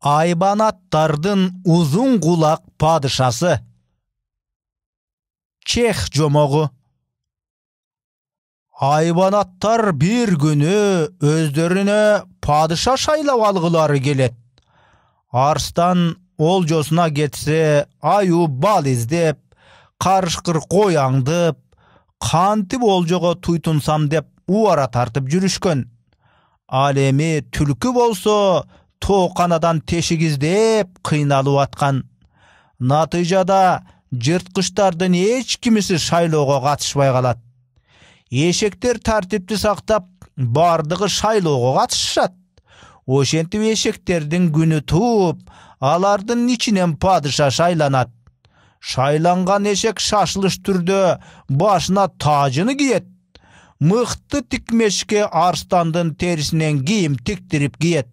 Айбанаттардын узун кулак падышасы. Чех жомогу. Айбанаттар бир күнү өздөрүнө падыша шайлап алгылары келет. Арстан олжосуна кетсе, аю бал издеп, карышкыр кой аңдып, кантип олжого туйтунсам деп убара тартып жүрүшкөн. Ал эми түлкү болсо тооканадан тешик издеп кыйналып аткан. Натыйжада жырткычтардын эч кимиси шайлоого катышпай калат. Эшектер тартипти сактап, бардыгы шайлоого катышышат. Ошентип эшектердин күнү тууп, алардын ичинен падыша шайланат. Шайланган эшек шашылыш түрдө башына тажыны кийет. Мыкты тикмешке арстандын терисинен кийим тиктирип кийет.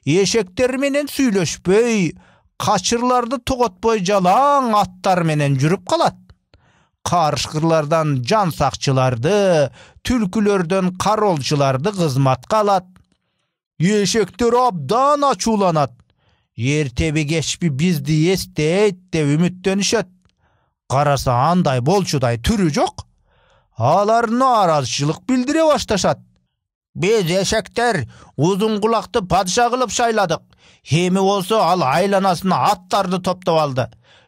Эшектер менен сүйлөшпөй, качырларды тоготпой жалаң аттар менен жүрүп калат. Карышкырлардан жан сакчыларды, түлкүлөрдөн каролчуларды кызматка алат. Эшектер абдан ачууланат. Эртеби кечпи бизди эстейт деп үмүттөнүшөт. Караса андай болчудай түрү жок. Алар нааразычылык билдире башташат. Биз эшектер узун кулакты падыша кылып шайладык. Эми болсо ал айланасына аттарды топтоп алды.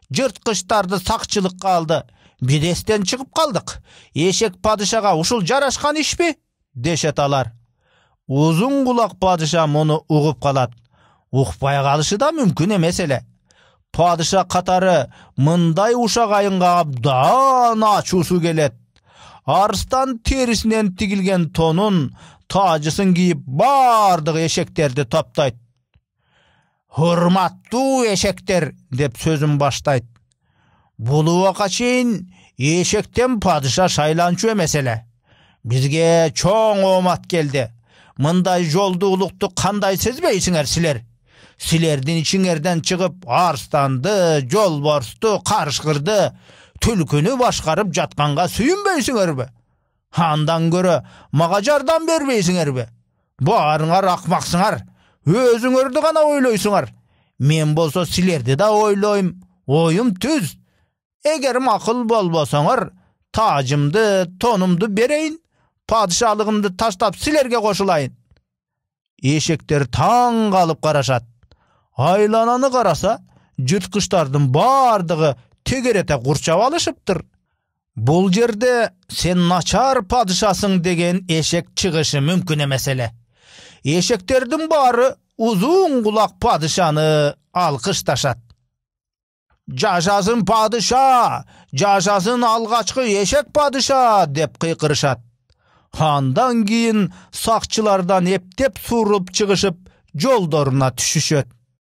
Жырткычтарды сакчылыкка алды. Биз эстен чыгып калдык. Эшек падышага ушул жарашкан ишпи? Дешет алар. Узун кулак падыша муну угуп калат. Укпай калышы да мүмкүн эмес эле. Падыша катары мындай ушак айынга абдан ачуусу келет. Арстан терисинен тигилген тонун, тажысын кийип бардык эшектерди топтойт. Урматтуу эшектер деп сөзүн баштайт. Бул убакка чейин эшектен падыша шайланчу эмес эле. Бизге чоң оомат келди. Мындай жолдуулукту кандай сезбейсиңер силер? Силердин ичиңерден чыгып арстанды, жолборсту, карышкырды, түлкүнү башкарып жатканга сүйүнбөйсүңерби? Андан көрө мага жардам бербейсиңерби? Баарыңар акмаксыңар. Өзүңөрдү гана ойлойсуңар. Мен болсо силерди да ойлойм. Оюм түз. Эгер макул болбосоңор, тажымды, тонумду берейин. Падышалыгымды таштап силерге кошулайын. Эшектер таң калып карашат. Айлананы караса, жырткычтардын бардыгы тегерете курчап алышыптыр. Бул жерде сен начар падышасың деген эшек чыгышы мүмкүн эмес эле. Эшектердин баары узун кулак падышаны алкышташат. Жашасын падыша, жашасын алгачкы эшек падыша деп кыйкырышат. Андан кийин сакчылардан эптеп суруп чыгышып, жолдоруна түшүшөт.